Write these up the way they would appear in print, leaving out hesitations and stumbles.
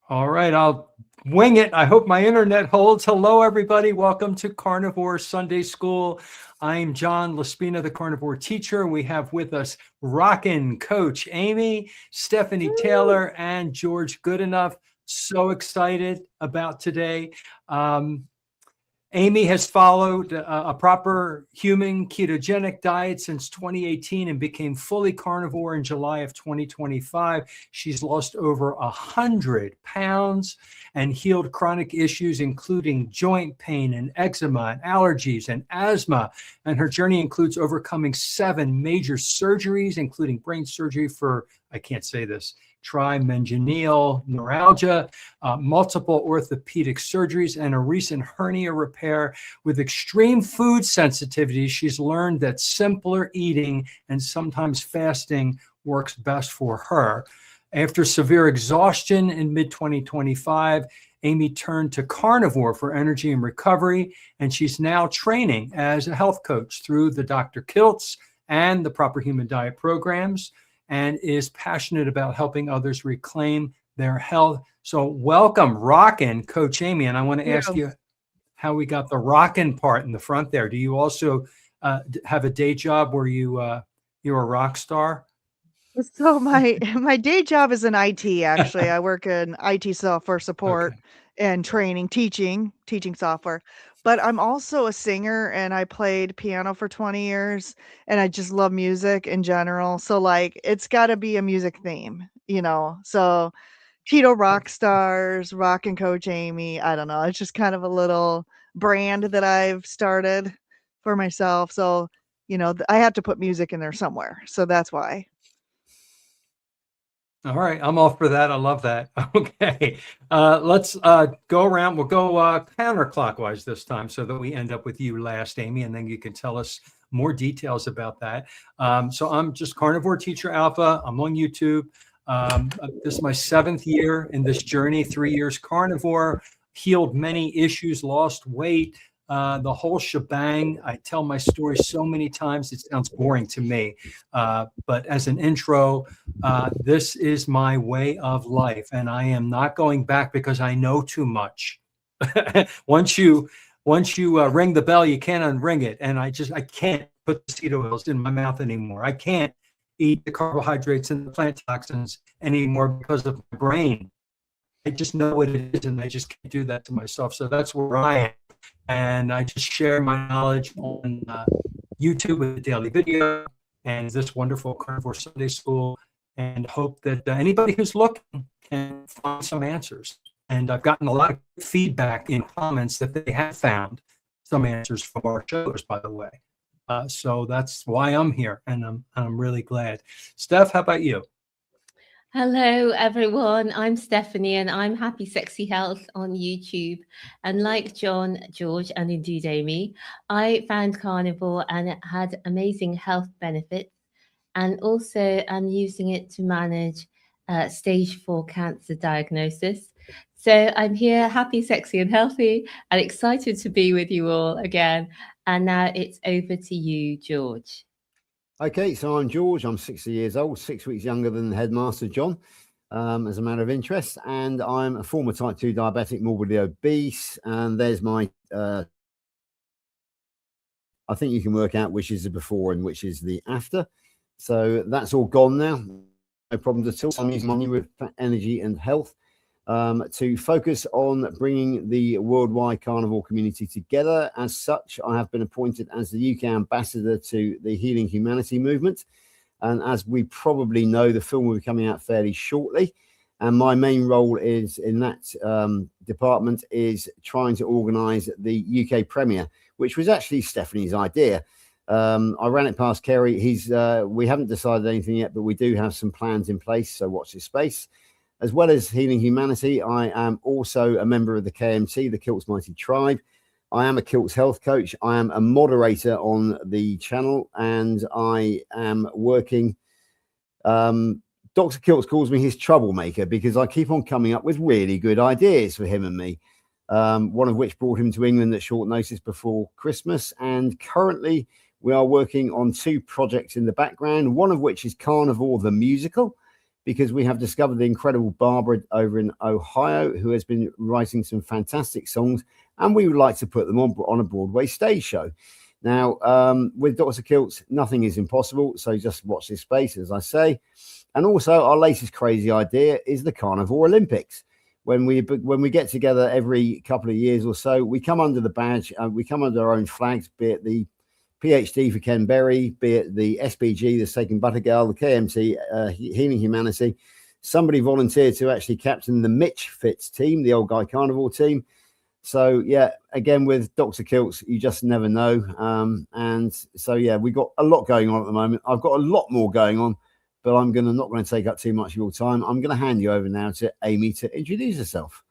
All right, I'll wing it. I hope my internet holds. Hello, everybody. Welcome to Carnivore Sunday School. I'm John Laspina, the Carnivore teacher. We have with us Rockin Coach Amy, Stephanie Taylor, and George Goodenough. So excited about today. Amy has followed a proper human ketogenic diet since 2018 and became fully carnivore in July of 2025. She's lost over 100 pounds and healed chronic issues, including joint pain and eczema and allergies and asthma. And her journey includes overcoming 7 major surgeries, including brain surgery for, I can't say this, trigeminal neuralgia, multiple orthopedic surgeries, and a recent hernia repair. With extreme food sensitivity, she's learned that simpler eating and sometimes fasting works best for her. After severe exhaustion in mid-2025, Amy turned to carnivore for energy and recovery, and she's now training as a health coach through the Dr. Kiltz and the Proper Human Diet programs, and is passionate about helping others reclaim their health. So welcome, Rockin Coach Amy. And I want to ask you how we got the rockin part in the front there. Do you also have a day job where you're a rock star? So my day job is in IT, actually. I work in IT software support and training, teaching software. But I'm also a singer, and I played piano for 20 years, and I just love music in general. So like it's got to be a music theme, So Keto Rock Stars, Rockin Coach Amy, I don't know. It's just kind of a little brand that I've started for myself. So, I have to put music in there somewhere. So that's why. All right, I'm all for that. I love that. Okay, let's go around. We'll go counterclockwise this time so that we end up with you last, Amy, and then you can tell us more details about that. So I'm just Carnivore Teacher Alpha. I'm on YouTube. This is my 7th year in this journey, 3 years carnivore, healed many issues, lost weight, the whole shebang. I tell my story so many times, it sounds boring to me. But as an intro, this is my way of life, and I am not going back because I know too much. Once you ring the bell, you can't unring it. And I can't put seed oils in my mouth anymore. I can't eat the carbohydrates and the plant toxins anymore because of my brain. I just know what it is, and I just can't do that to myself. So that's where I am. And I just share my knowledge on YouTube with a daily video and this wonderful Carnivore Sunday School, and hope that anybody who's looking can find some answers. And I've gotten a lot of feedback in comments that they have found some answers from our shows, by the way. So that's why I'm here, and I'm really glad. Steph, how about you? Hello, everyone. I'm Stephanie, and I'm Happy Sexy Health on YouTube. And like John, George, and indeed Amy, I found carnivore and it had amazing health benefits. And also, I'm using it to manage stage 4 cancer diagnosis. So I'm here, happy, sexy, and healthy, and excited to be with you all again. And now it's over to you, George. Okay, so I'm George. I'm 60 years old, 6 weeks younger than the headmaster, John, as a matter of interest. And I'm a former type 2 diabetic, morbidly obese. And there's my, I think you can work out which is the before and which is the after. So that's all gone now. No problems at all. I'm using money with energy and health to focus on bringing the worldwide carnivore community together. As such, I have been appointed as the UK ambassador to the Healing Humanity movement. And as we probably know, the film will be coming out fairly shortly. And my main role is in that department is trying to organise the UK premiere, which was actually Stephanie's idea. I ran it past Kerry. We haven't decided anything yet, but we do have some plans in place. So watch this space. As well as Healing Humanity, I am also a member of the KMT, the Kilt's Mighty Tribe. I am a Kilt's health coach. I am a moderator on the channel, and I am working. Dr. Kilt's calls me his troublemaker because I keep on coming up with really good ideas for him and me. One of which brought him to England at short notice before Christmas. And currently we are working on 2 projects in the background, one of which is Carnivore the Musical, because we have discovered the incredible Barbara over in Ohio, who has been writing some fantastic songs, and we would like to put them on a Broadway stage show. Now, with Dr. Kilt's, nothing is impossible, so just watch this space, as I say. And also, our latest crazy idea is the Carnivore Olympics. When we get together every couple of years or so, we come under the badge, we come under our own flags, be it the PhD for Ken Berry, be it the SBG, the Steak and Butter Girl, the KMT, Healing Humanity. Somebody volunteered to actually captain the Mitch Fitz team, the Old Guy Carnivore team. So, yeah, again, with Dr. Kilt's, you just never know. And so, yeah, we got a lot going on at the moment. I've got a lot more going on, but I'm not going to take up too much of your time. I'm going to hand you over now to Amy to introduce herself.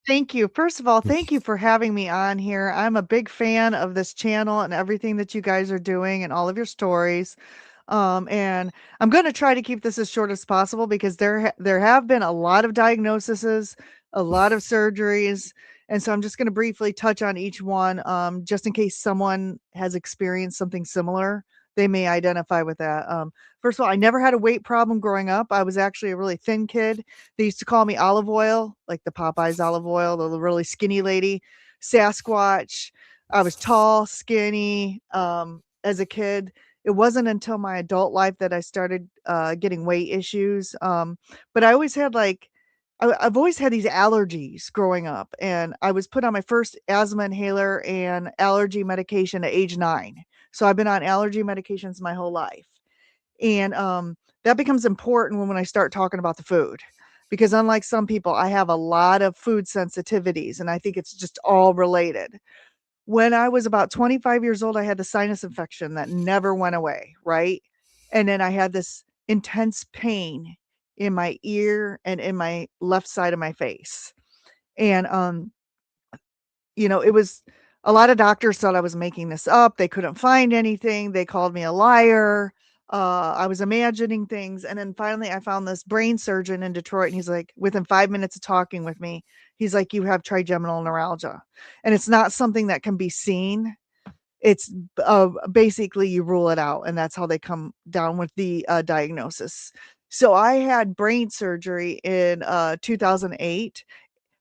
Thank you. First of all, thank you for having me on here. I'm a big fan of this channel and everything that you guys are doing and all of your stories. And I'm going to try to keep this as short as possible because there have been a lot of diagnoses, a lot of surgeries. And so I'm just going to briefly touch on each one, just in case someone has experienced something similar. They may identify with that. First of all, I never had a weight problem growing up. I was actually a really thin kid. They used to call me olive oil, like the Popeyes olive oil, the really skinny lady, Sasquatch. I was tall, skinny, as a kid. It wasn't until my adult life that I started getting weight issues. But I always had I've always had these allergies growing up, and I was put on my first asthma inhaler and allergy medication at age 9. So I've been on allergy medications my whole life. And that becomes important when I start talking about the food, because unlike some people, I have a lot of food sensitivities, and I think it's just all related. When I was about 25 years old, I had the sinus infection that never went away, right? And then I had this intense pain in my ear and in my left side of my face. And it was a lot of doctors thought I was making this up. They couldn't find anything. They called me a liar. I was imagining things. And then finally I found this brain surgeon in Detroit, and he's like, within 5 minutes of talking with me, he's like, you have trigeminal neuralgia. And it's not something that can be seen. It's basically you rule it out, and that's how they come down with the diagnosis. So I had brain surgery in 2008.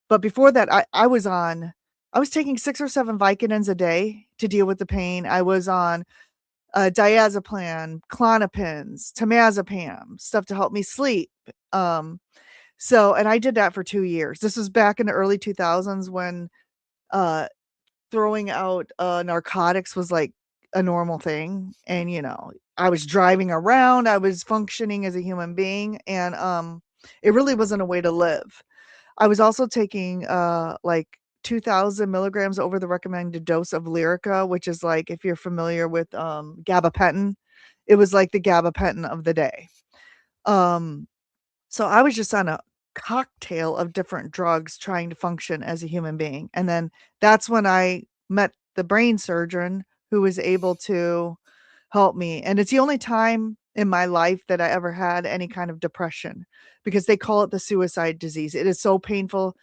But before that, I was taking 6 or 7 Vicodins a day to deal with the pain. I was on diazepam, Klonopins, temazepam, stuff to help me sleep. And I did that for 2 years. This was back in the early 2000s when throwing out narcotics was like a normal thing. And, I was driving around, I was functioning as a human being, and it really wasn't a way to live. I was also taking 2,000 milligrams over the recommended dose of Lyrica, which is like, if you're familiar with gabapentin, it was like the gabapentin of the day. So I was just on a cocktail of different drugs trying to function as a human being. And then that's when I met the brain surgeon who was able to help me. And it's the only time in my life that I ever had any kind of depression, because they call it the suicide disease. It is so painful.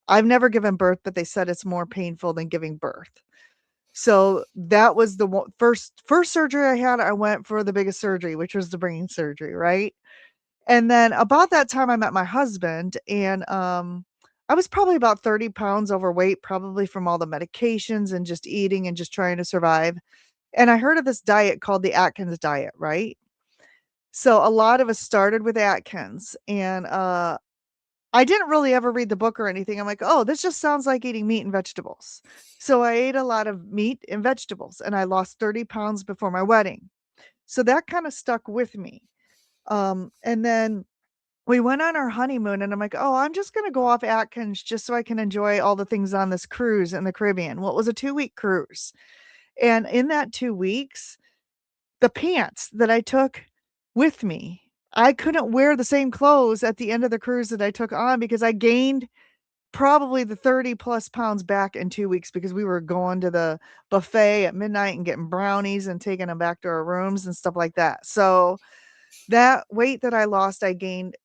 I've never given birth, but they said it's more painful than giving birth. So that was the first surgery I had. I went for the biggest surgery, which was the brain surgery, right? And then about that time I met my husband, and I was probably about 30 pounds overweight, probably from all the medications and just eating and just trying to survive. And I heard of this diet called the Atkins diet, right? So a lot of us started with Atkins, and I didn't really ever read the book or anything. I'm like, oh, this just sounds like eating meat and vegetables. So I ate a lot of meat and vegetables, and I lost 30 pounds before my wedding. So that kind of stuck with me. And then we went on our honeymoon, and I'm like, oh, I'm just going to go off Atkins just so I can enjoy all the things on this cruise in the Caribbean. Well, it was a 2-week cruise. And in that 2 weeks, the pants that I took with me, I couldn't wear the same clothes at the end of the cruise that I took on, because I gained probably the 30 plus pounds back in 2 weeks, because we were going to the buffet at midnight and getting brownies and taking them back to our rooms and stuff like that. So that weight that I lost, I gained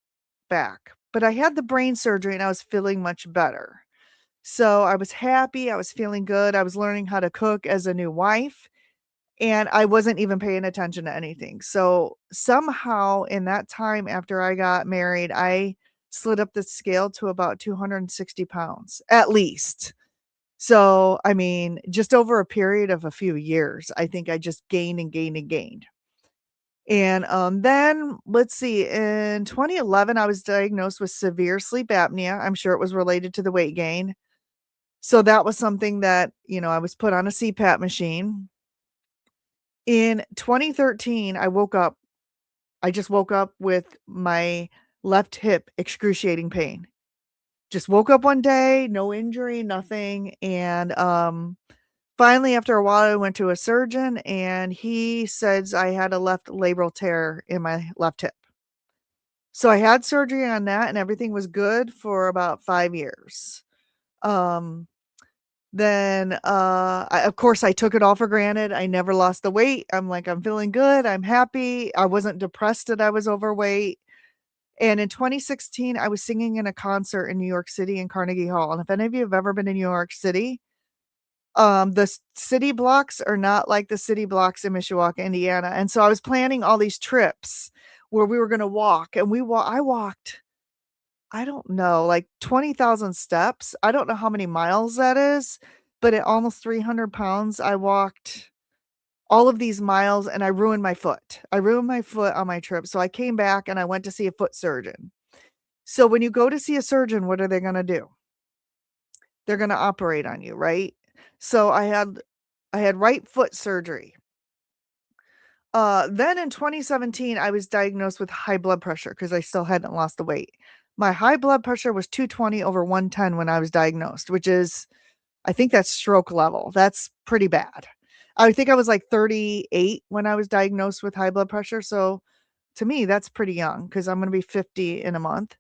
back. But I had the brain surgery and I was feeling much better. So I was happy. I was feeling good. I was learning how to cook as a new wife. and I wasn't even paying attention to anything. So somehow in that time after I got married, I slid up the scale to about 260 pounds at least. So, I mean, just over a period of a few years, I think I just gained and gained and gained. And then let's see, in 2011, I was diagnosed with severe sleep apnea. I'm sure it was related to the weight gain. So that was something that, I was put on a CPAP machine. In 2013, I just woke up with my left hip excruciating pain. Just woke up one day, no injury, nothing. And finally, after a while, I went to a surgeon and he says I had a left labral tear in my left hip. So I had surgery on that and everything was good for about 5 years. Um, then, of course, I took it all for granted. I never lost the weight. I'm like, I'm feeling good. I'm happy. I wasn't depressed that I was overweight. And in 2016, I was singing in a concert in New York City in Carnegie Hall. And if any of you have ever been in New York City, the city blocks are not like the city blocks in Mishawaka, Indiana. And so I was planning all these trips where we were going to walk, and I walked, I don't know, like 20,000 steps. I don't know how many miles that is, but at almost 300 pounds, I walked all of these miles and I ruined my foot. I ruined my foot on my trip. So I came back and I went to see a foot surgeon. So when you go to see a surgeon, what are they going to do? They're going to operate on you, right? So I had right foot surgery. Then in 2017, I was diagnosed with high blood pressure because I still hadn't lost the weight. My high blood pressure was 220 over 110 when I was diagnosed, which is, I think that's stroke level. That's pretty bad. I think I was like 38 when I was diagnosed with high blood pressure. So to me, that's pretty young because I'm going to be 50 in a month.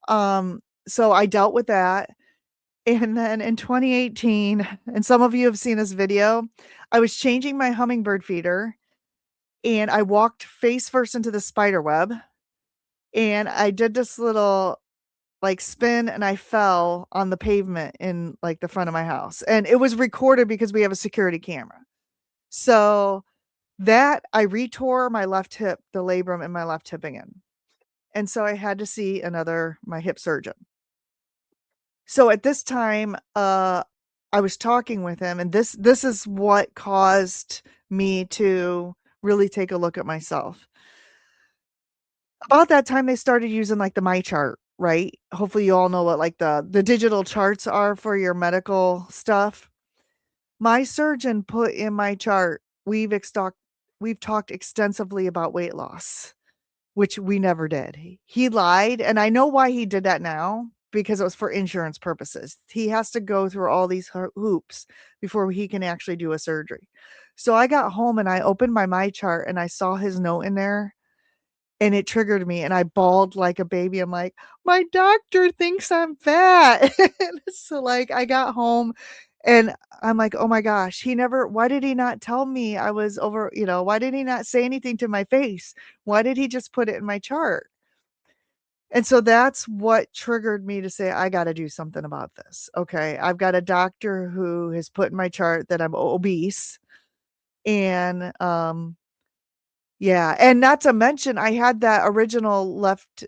So I dealt with that. And then in 2018, and some of you have seen this video, I was changing my hummingbird feeder and I walked face first into the spider web and I did this little like spin and I fell on the pavement in like the front of my house. And it was recorded because we have a security camera. So that I retore my left hip, the labrum in my left hip again. And so I had to see my hip surgeon. So at this time, I was talking with him, and this is what caused me to really take a look at myself. About that time, they started using like the My Chart, right? Hopefully, you all know what like the digital charts are for your medical stuff. My surgeon put in my chart, we've talked extensively about weight loss, which we never did. He lied, and I know why he did that now, because it was for insurance purposes. He has to go through all these hoops before he can actually do a surgery. So I got home and I opened my chart and I saw his note in there and it triggered me and I bawled like a baby. I'm like, my doctor thinks I'm fat. So like I got home and I'm like, oh my gosh, why did he not tell me I was over, why did he not say anything to my face? Why did he just put it in my chart? And so that's what triggered me to say, I got to do something about this. Okay. I've got a doctor who has put in my chart that I'm obese. And yeah. And not to mention, I had that original left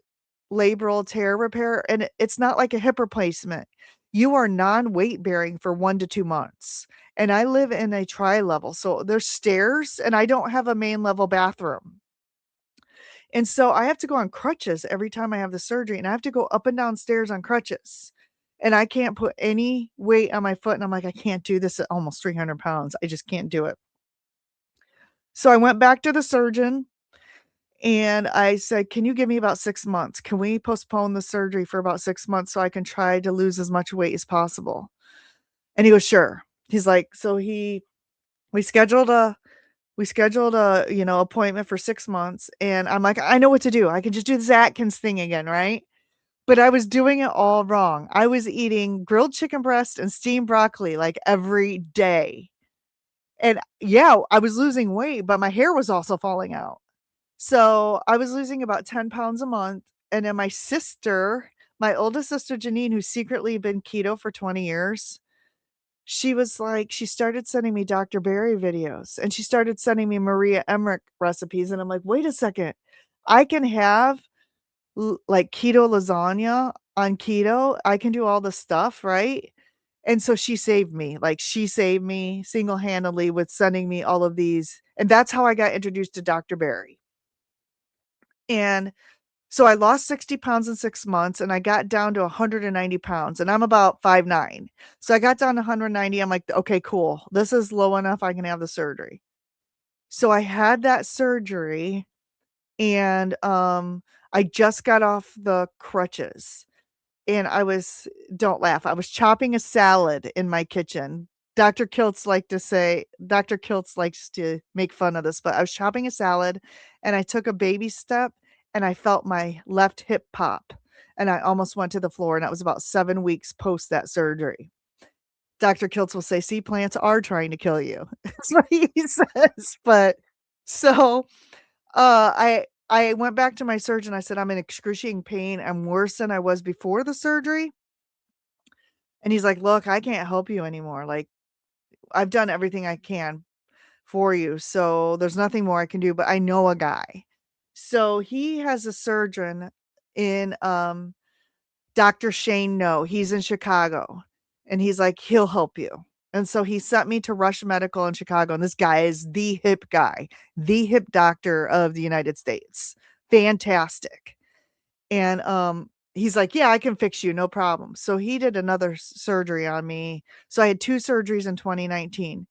labral tear repair, and it's not like a hip replacement. You are non-weight bearing for 1 to 2 months. And I live in a tri-level. So there's stairs and I don't have a main level bathroom. And so I have to go on crutches every time I have the surgery, and I have to go up and down stairs on crutches. And I can't put any weight on my foot. And I'm like, I can't do this at almost 300 pounds. I just can't do it. So I went back to the surgeon and I said, can you give me about 6 months? Can we postpone the surgery for about 6 months so I can try to lose as much weight as possible? And he was sure. He's like, so we scheduled a appointment for 6 months. And I'm like, I know what to do. I can just do this Atkins thing again, right? But I was doing it all wrong. I was eating grilled chicken breast and steamed broccoli like every day. And yeah, I was losing weight, but my hair was also falling out. So I was losing about 10 pounds a month. And then my oldest sister, Janine, who's secretly been keto for 20 years, she was like, she started sending me Dr. Berry videos, and she started sending me Maria Emmerich recipes. And I'm like, wait a second, I can have like keto lasagna on keto. I can do all the stuff, right? And so she saved me. Like, she saved me single-handedly with sending me all of these. And that's how I got introduced to Dr. Berry. And so I lost 60 pounds in 6 months, and I got down to 190 pounds, and I'm about 5'9". So I got down to 190. I'm like, okay, cool. This is low enough. I can have the surgery. So I had that surgery, and I just got off the crutches, and don't laugh, I was chopping a salad in my kitchen. Dr. Kiltz likes to make fun of this, but I was chopping a salad, and I took a baby step, and I felt my left hip pop, and I almost went to the floor, and that was about 7 weeks post that surgery. Dr. Kiltz will say, "See, plants are trying to kill you." That's what he says. But so I went back to my surgeon. I said, "I'm in excruciating pain. I'm worse than I was before the surgery." And he's like, "Look, I can't help you anymore. Like, I've done everything I can for you. So there's nothing more I can do, but I know a guy." So he has a surgeon in Dr. Shane No. He's in Chicago. And he's like, "He'll help you." And so he sent me to Rush Medical in Chicago. And this guy is the hip guy, the hip doctor of the United States. Fantastic. And he's like, "Yeah, I can fix you, no problem." So he did another surgery on me. So I had 2 surgeries in 2019,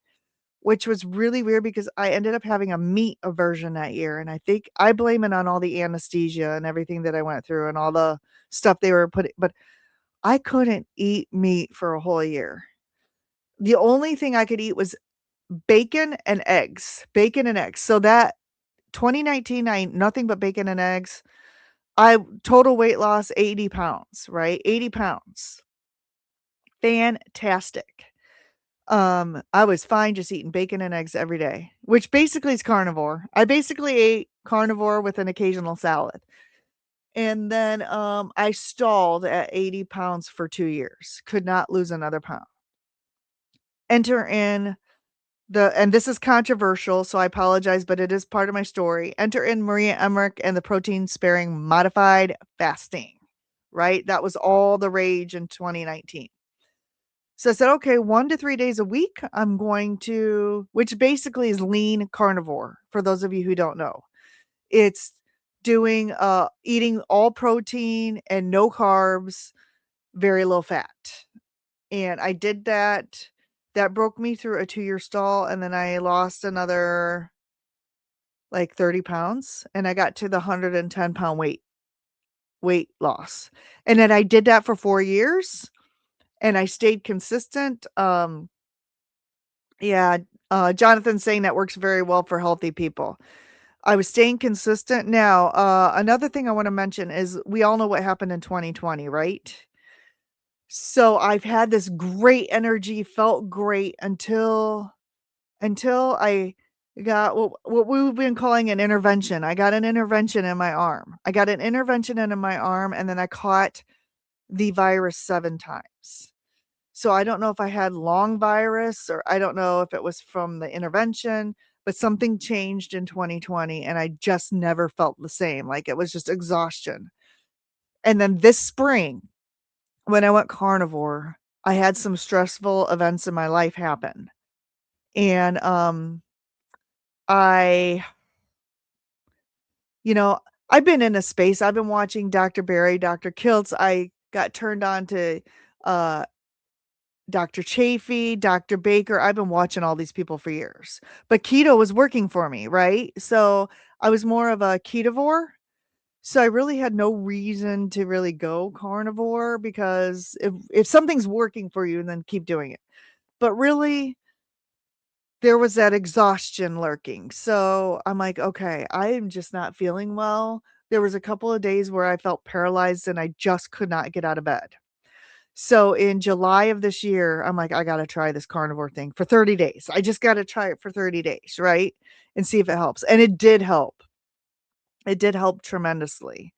which was really weird because I ended up having a meat aversion that year. And I think I blame it on all the anesthesia and everything that I went through and all the stuff they were putting, but I couldn't eat meat for a whole year. The only thing I could eat was bacon and eggs. Bacon and eggs. So that 2019, I ate nothing but bacon and eggs. I total weight loss 80 pounds, right? 80 pounds. Fantastic. I was fine just eating bacon and eggs every day, which basically is carnivore. I basically ate carnivore with an occasional salad. And then I stalled at 80 pounds for 2 years. Could not lose another pound. Enter in and this is controversial, so I apologize, but it is part of my story. Enter in Maria Emmerich and the protein-sparing modified fasting, right? That was all the rage in 2019. So I said, okay, 1 to 3 days a week, I'm going to, which basically is lean carnivore, for those of you who don't know. It's doing, eating all protein and no carbs, very low fat. And I did that. That broke me through a 2-year stall, and then I lost another, like, 30 pounds, and I got to the 110-pound weight loss. And then I did that for 4 years, and I stayed consistent. Yeah, Jonathan's saying that works very well for healthy people. I was staying consistent. Now, another thing I wanna mention is we all know what happened in 2020, right? So I've had this great energy, felt great until I got what we've been calling an intervention. I got an intervention in my arm. I got an intervention in my arm, and then I caught the virus 7 times. So I don't know if I had long virus, or I don't know if it was from the intervention, but something changed in 2020, and I just never felt the same. Like, it was just exhaustion. And then this spring, when I went carnivore, I had some stressful events in my life happen. And I you know, I've been in a space. I've been watching Dr. Berry, Dr. Kiltz. I got turned on to uh Dr. Chafee, Dr. Baker. I've been watching all these people for years. But keto was working for me, right? So I was more of a ketovore. So I really had no reason to really go carnivore, because if something's working for you, then keep doing it. But really, there was that exhaustion lurking. So I'm like, okay, I am just not feeling well. There was a couple of days where I felt paralyzed and I just could not get out of bed. So in July of this year, I'm like, I got to try this carnivore thing for 30 days. I just got to try it for 30 days, right? And see if it helps. And it did help. It did help tremendously.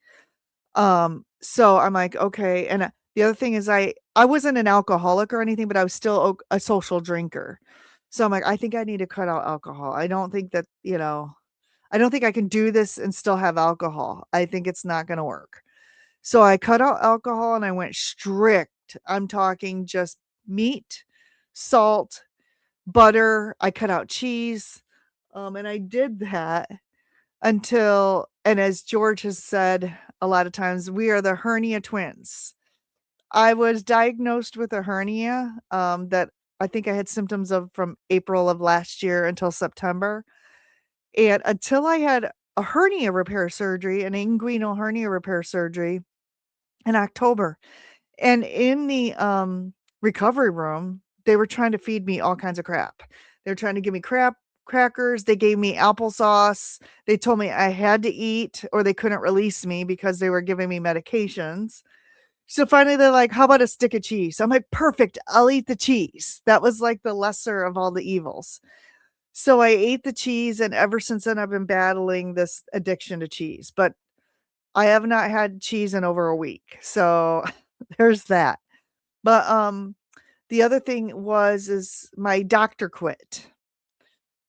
So I'm like, okay. And The other thing is I wasn't an alcoholic or anything, but I was still a social drinker. So I'm like, I think I need to cut out alcohol. I don't think that, I don't think I can do this and still have alcohol. I think it's not going to work. So I cut out alcohol and I went strict. I'm talking just meat, salt, butter. I cut out cheese. And I did that until, and as George has said a lot of times, we are the hernia twins. I was diagnosed with a hernia that I think I had symptoms of from April of last year until September. And until I had a hernia repair surgery, an inguinal hernia repair surgery in October. And in the recovery room, they were trying to feed me all kinds of crap. They were trying to give me crackers. They gave me applesauce. They told me I had to eat or they couldn't release me because they were giving me medications. So finally they're like, how about a stick of cheese? I'm like, perfect. I'll eat the cheese. That was like the lesser of all the evils. So I ate the cheese. And ever since then, I've been battling this addiction to cheese, but I have not had cheese in over a week. So there's that. But the other thing is my doctor quit.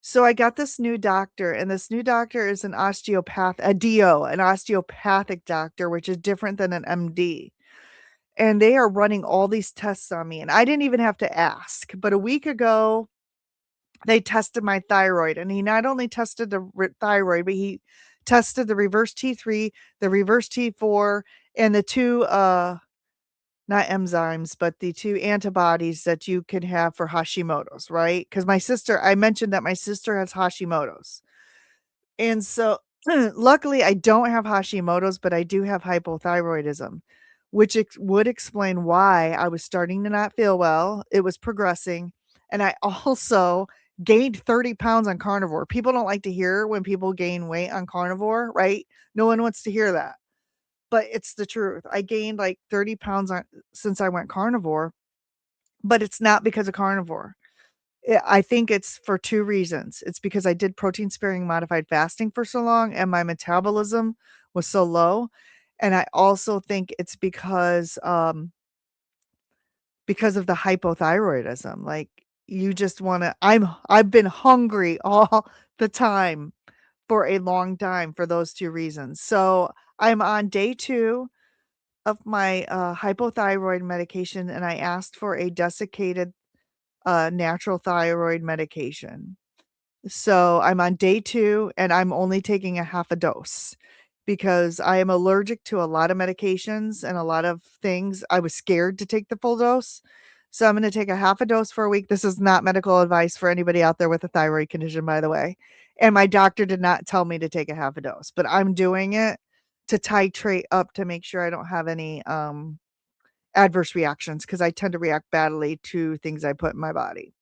So I got this new doctor, and this new doctor is an osteopath, an osteopathic doctor, which is different than an MD. And they are running all these tests on me. And I didn't even have to ask. But a week ago, they tested my thyroid. And he not only tested the thyroid, but he tested the reverse T3, the reverse T4, and the two, not enzymes, but the two antibodies that you can have for Hashimoto's, right? Because I mentioned that my sister has Hashimoto's. And so luckily I don't have Hashimoto's, but I do have hypothyroidism, which would explain why I was starting to not feel well. It was progressing. And I also gained 30 pounds on carnivore. People don't like to hear when people gain weight on carnivore, right? No one wants to hear that. But it's the truth. I gained like 30 pounds since I went carnivore, but it's not because of carnivore. I think it's for two reasons. It's because I did protein sparing modified fasting for so long and my metabolism was so low. And I also think it's because of the hypothyroidism. Like you just want to, I've been hungry all the time for a long time for those two reasons. So I'm on day 2 of my hypothyroid medication, and I asked for a desiccated natural thyroid medication. So I'm on day 2 and I'm only taking a half a dose because I am allergic to a lot of medications and a lot of things. I was scared to take the full dose. So I'm going to take a half a dose for a week. This is not medical advice for anybody out there with a thyroid condition, by the way. And my doctor did not tell me to take a half a dose, but I'm doing it to titrate up to make sure I don't have any adverse reactions because I tend to react badly to things I put in my body.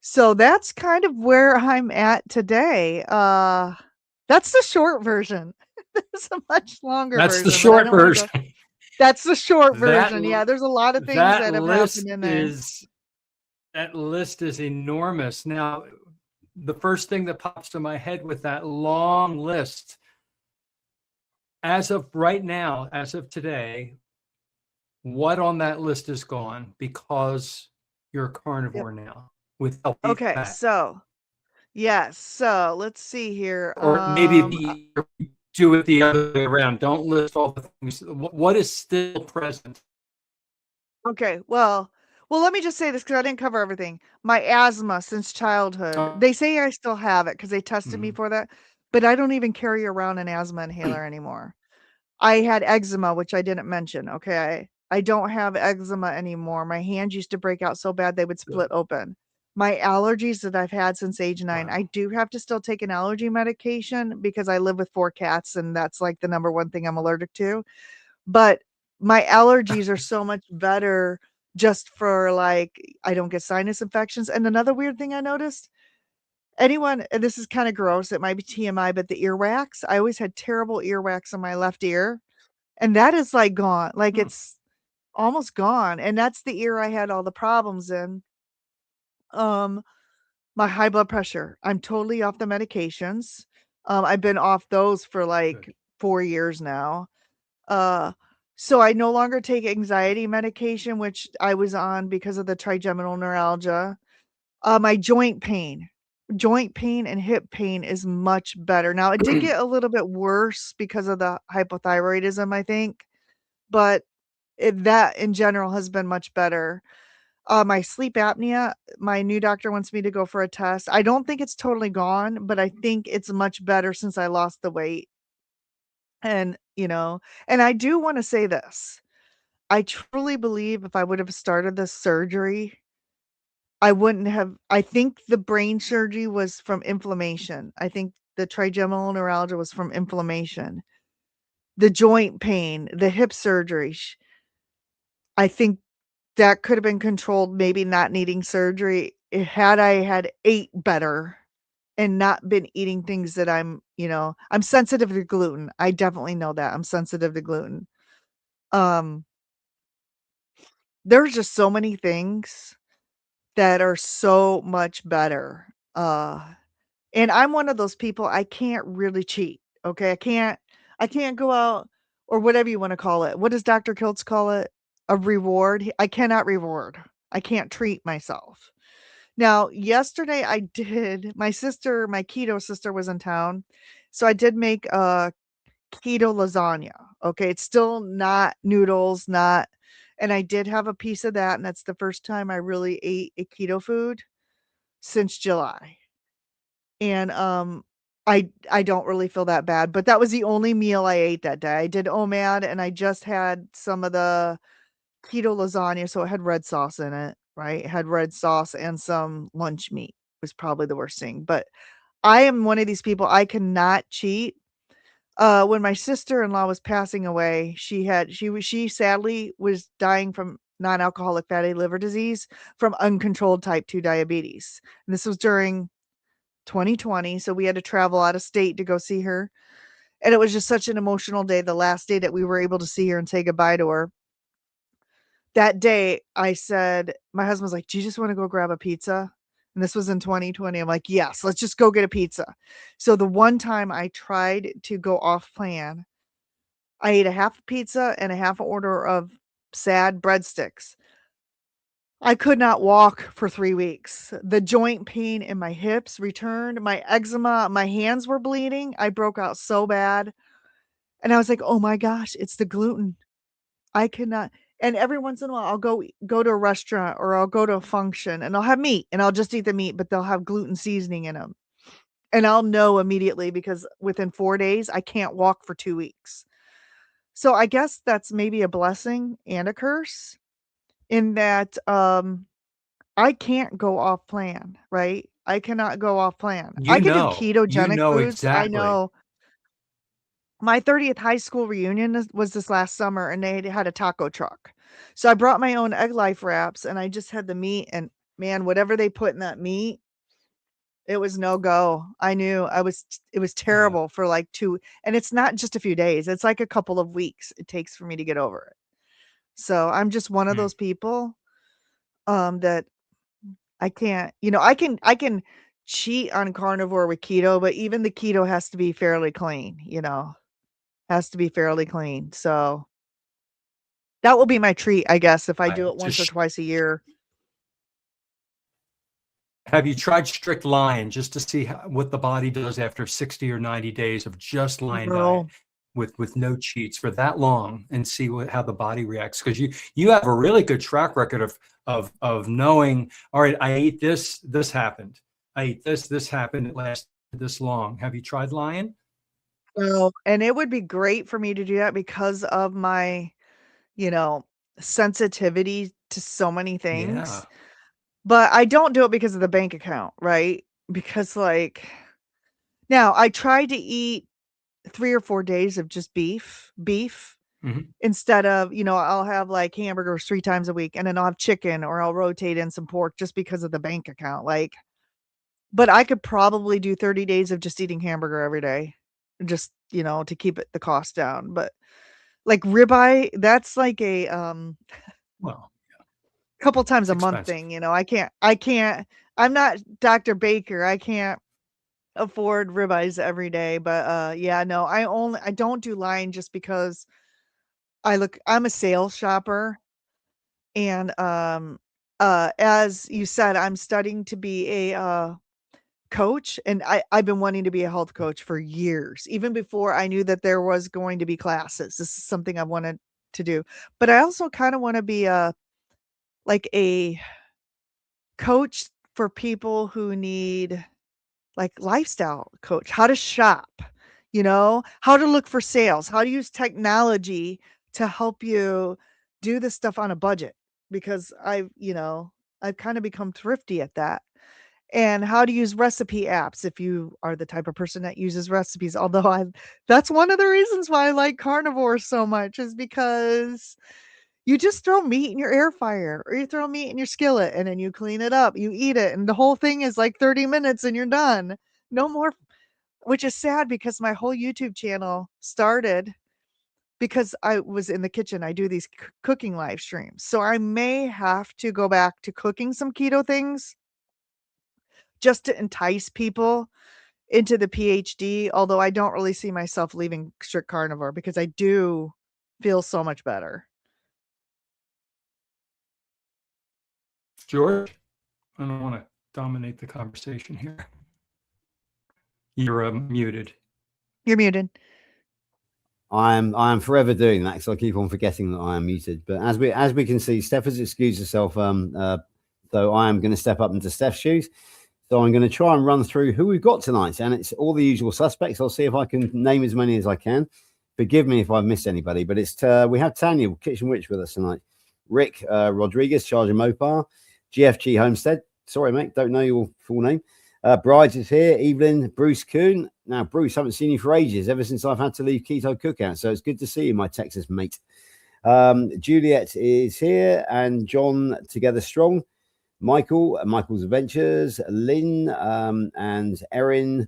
So that's kind of where I'm at today. That's the short version. There's a much longer That's version. the short version. That's the short That version. Yeah, there's a lot of things that have happened in there. That list is enormous. Now, the first thing that pops to my head with that long list, as of right now, as of today, what on that list is gone because you're a carnivore now with Okay, that. so yes, so let's see here. Or maybe do it the other way around. Don't list all the things. What is still present? Okay, well, let me just say this because I didn't cover everything. My asthma since childhood. Oh. They say I still have it because they tested me Mhm. for that, but I don't even carry around an asthma inhaler anymore. I had eczema, which I didn't mention. Okay, I don't have eczema anymore. My hands used to break out so bad they would split open. My allergies that I've had since age 9, Wow. I do have to still take an allergy medication because I live with 4 cats and that's like the number one thing I'm allergic to. But my allergies are so much better just for like I don't get sinus infections. And another weird thing I noticed, and this is kind of gross, it might be TMI, but the earwax, I always had terrible earwax in my left ear. And that is like gone. Like it's almost gone. And that's the ear I had all the problems in. My high blood pressure. I'm totally off the medications. I've been off those for like Good. 4 years now. Uh So I no longer take anxiety medication, which I was on because of the trigeminal neuralgia. My joint pain and hip pain is much better. Now, it did get a little bit worse because of the hypothyroidism, I think, but that in general has been much better. My sleep apnea, my new doctor wants me to go for a test. I don't think it's totally gone, but I think it's much better since I lost the weight. And, and I do want to say this. I truly believe if I would have started this surgery, I wouldn't have. I think the brain surgery was from inflammation. I think the trigeminal neuralgia was from inflammation. The joint pain, the hip surgery, I think that could have been controlled, maybe not needing surgery, had I had ate better and not been eating things that I'm sensitive to gluten. I definitely know that. I'm sensitive to gluten. Um, there's just so many things that are so much better. And I'm one of those people, I can't really cheat. Okay. I can't go out or whatever you want to call it. What does Dr. Kiltz call it? A reward. I cannot reward. I can't treat myself. Now, yesterday I did, my keto sister was in town. So I did make a keto lasagna. Okay. It's still not noodles, and I did have a piece of that. And that's the first time I really ate a keto food since July. And I don't really feel that bad, but that was the only meal I ate that day. I did OMAD and I just had some of the keto lasagna, so it had red sauce in it, right? It had red sauce and some lunch meat was probably the worst thing. But I am one of these people, I cannot cheat. When my sister-in-law was passing away, she sadly was dying from non-alcoholic fatty liver disease from uncontrolled type 2 diabetes. And this was during 2020, so we had to travel out of state to go see her. And it was just such an emotional day, the last day that we were able to see her and say goodbye to her. That day, I said, my husband was like, "Do you just want to go grab a pizza?" And this was in 2020. I'm like, "Yes, let's just go get a pizza." So the one time I tried to go off plan, I ate a half a pizza and a half an order of sad breadsticks. I could not walk for 3 weeks. The joint pain in my hips returned, my eczema, my hands were bleeding. I broke out so bad. And I was like, "Oh my gosh, it's the gluten. I cannot." And every once in a while, I'll go to a restaurant or I'll go to a function and I'll have meat and I'll just eat the meat, but they'll have gluten seasoning in them. And I'll know immediately because within 4 days, I can't walk for 2 weeks. So I guess that's maybe a blessing and a curse in that, I can't go off plan, right? I cannot go off plan. I You could do know, you ketogenic know foods. I exactly. know my 30th high school reunion was this last summer and they had a taco truck. So I brought my own egg life wraps and I just had the meat and man, whatever they put in that meat, it was no go. I knew it was Yeah, terrible for like and it's not just a few days. It's like a couple of weeks it takes for me to get over it. So I'm just one of mm, those people that I can't, I can cheat on carnivore with keto, but even the keto has to be fairly clean, has to be fairly clean. So that will be my treat, I guess, if I do right. it once or twice a year. Have you tried strict lion just to see what the body does after 60 or 90 days of just lion diet Girl, with no cheats for that long and see how the body reacts? Because you have a really good track record of knowing, all right, I ate this happened. I ate this happened, it lasted this long. Have you tried lion? well, and it would be great for me to do that because of my, you know, sensitivity to so many Yeah. things. But I don't do it because of the bank account, right? Because like now I tried to eat 3 or 4 days of just beef Hmm. instead of, I'll have like hamburgers 3 times a week and then I'll have chicken or I'll rotate in some pork just because of the bank account. Like, but I could probably do 30 days of just eating hamburger every day just, to keep the cost down. But like ribeye, that's like a Well, couple times it's a month expensive. thing. I can't, I'm not Dr. Baker. I can't afford ribeyes every day. But yeah, no, I don't do line just because I'm a sales shopper, and as you said, I'm studying to be a coach, and I've been wanting to be a health coach for years, even before I knew that there was going to be classes. This is something I wanted to do, but I also kind of want to be a coach for people who need like lifestyle coach, how to shop, how to look for sales, how to use technology to help you do this stuff on a budget, because I've kind of become thrifty at that. And how to use recipe apps if you are the type of person that uses recipes. Although that's one of the reasons why I like carnivores so much, is because you just throw meat in your air fryer, or you throw meat in your skillet, and then you clean it up, you eat it, and the whole thing is like 30 minutes and you're done. No more, which is sad because my whole YouTube channel started because I was in the kitchen. I do these cooking live streams. So I may have to go back to cooking some keto things just to entice people into the PhD, although I don't really see myself leaving strict carnivore because I do feel so much better. George, I don't want to dominate the conversation here. You're muted. You're muted. I am forever doing that because I keep on forgetting that I am muted. But as we can see, Steph has excused herself. So I am going to step up into Steph's shoes. So I'm going to try and run through who we've got tonight, and it's all the usual suspects. I'll see if I can name as many as I can. Forgive me if I've missed anybody, but it's we have Tanya, Kitchen Witch, with us tonight. Rick Rodriguez, Charger Mopar, GFG Homestead. Sorry, mate, don't know your full name. Brides is here. Evelyn, Bruce Kuhn. Now, Bruce, haven't seen you for ages, ever since I've had to leave Keto Cookout. So it's good to see you, my Texas mate. Juliet is here, and John Together Strong. Michael's Adventures, Lynn, and Erin.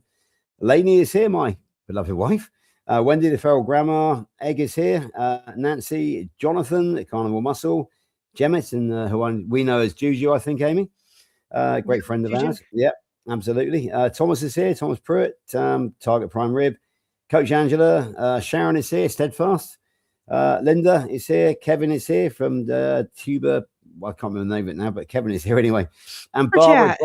Lainey is here, my beloved wife. Wendy, the Feral Grandma. Egg is here. Nancy, Jonathan, the Carnival Muscle. Jemmet, and who we know as Juju, I think, Amy. Great friend of ours. Yeah, absolutely. Thomas is here. Thomas Pruitt, Target Prime Rib. Coach Angela. Sharon is here. Steadfast. Linda is here. Kevin is here from the Tuba. Well, I can't remember the name of it now, but Kevin is here anyway. And Barbara,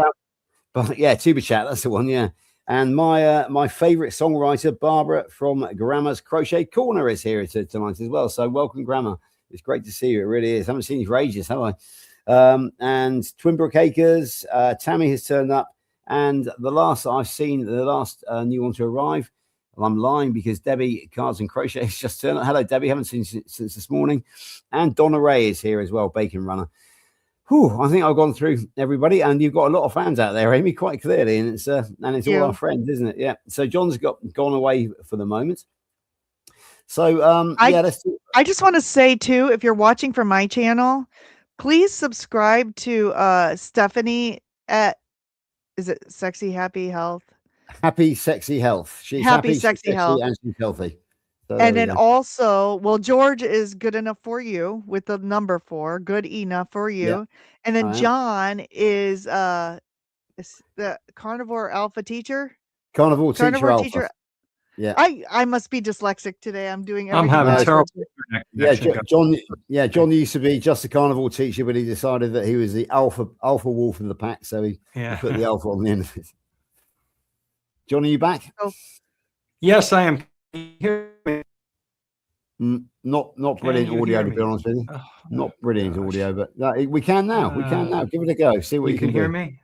yeah, Tuba Chat, that's the one, yeah. And my favorite songwriter, Barbara from Grandma's Crochet Corner, is here tonight as well. So welcome, Grandma. It's great to see you. It really is. I haven't seen you for ages, have I? And Twinbrook Acres, Tammy has turned up. And the last I've seen, the last new one to arrive, well, I'm lying because Debbie Cards and Crochet has just turned up. Hello, Debbie. Haven't seen you since this morning. And Donna Ray is here as well, Bacon Runner. Whew, I think I've gone through everybody, and you've got a lot of fans out there, Amy, quite clearly, and it's all our friends, isn't it? Yeah. So John's gone away for the moment. So I just want to say too, if you're watching from my channel, please subscribe to Stephanie at, is it Sexy Happy Health? Happy Sexy Health. She's happy sexy health, and she's healthy. So and then also, well, George is good enough for you with the number 4, good enough for you. Yep. And then John is the Carnivore Alpha teacher. Carnivore teacher. Yeah. I must be dyslexic today. I'm doing everything. I'm having terrible John used to be just a carnivore teacher, but he decided that he was the alpha wolf of the pack, so he put the alpha on the end of it. John, are you back? Oh. Yes, I am. Can you hear me? Not brilliant audio, to be honest with you. Oh, not brilliant audio, but we can now. We can now. Give it a go. See what you can hear me.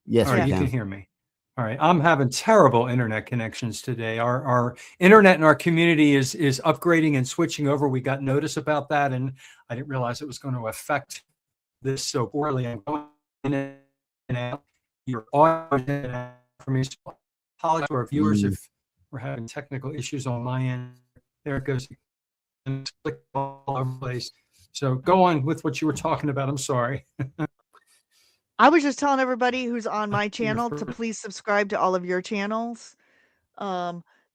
Yes, you can hear me. All right. I'm having terrible internet connections today. Our internet in our community is upgrading and switching over. We got notice about that, and I didn't realize it was going to affect this so poorly. I'm going in and out. Your audio in and out for me. So apologize to our viewers if we're having technical issues on my end. There it goes. And click all over the place. So go on with what you were talking about. I'm sorry. I was just telling everybody who's on my channel to please subscribe to all of your channels.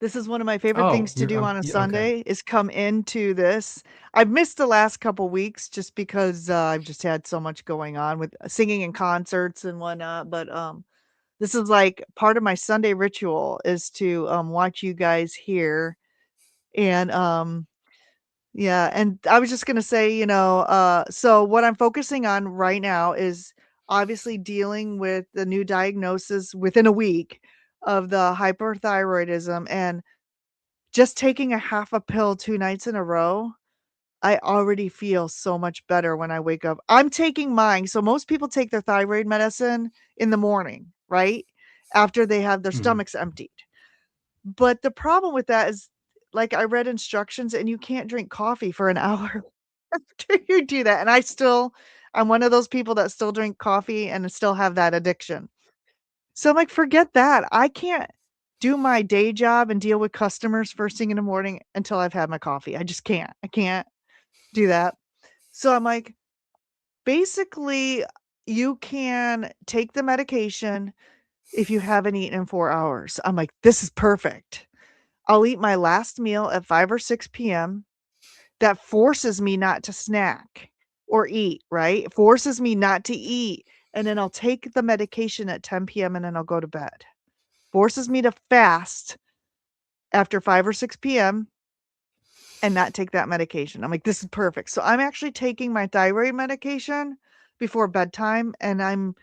This is one of my favorite things to do on a Sunday is come into this. I've missed the last couple weeks just because I've just had so much going on with singing and concerts and whatnot. But this is like part of my Sunday ritual is to watch you guys here. And Yeah, and I was just gonna say, so what I'm focusing on right now is obviously dealing with the new diagnosis within a week of the hyperthyroidism, and just taking a half a pill 2 nights in a row, I already feel so much better when I wake up. I'm taking mine. So most people take their thyroid medicine in the morning, right? After they have their Mhm. stomachs emptied. But the problem with that is, like, I read instructions and you can't drink coffee for an hour after you do that. And I'm one of those people that still drink coffee and still have that addiction. So I'm like, forget that. I can't do my day job and deal with customers first thing in the morning until I've had my coffee. I just can't. I can't do that. So I'm like, basically, you can take the medication if you haven't eaten in 4 hours. I'm like, this is perfect. I'll eat my last meal at 5 or 6 p.m. That forces me not to snack or eat, right? It forces me not to eat. And then I'll take the medication at 10 p.m. and then I'll go to bed. Forces me to fast after 5 or 6 p.m. and not take that medication. I'm like, this is perfect. So I'm actually taking my thyroid medication before bedtime, and I'm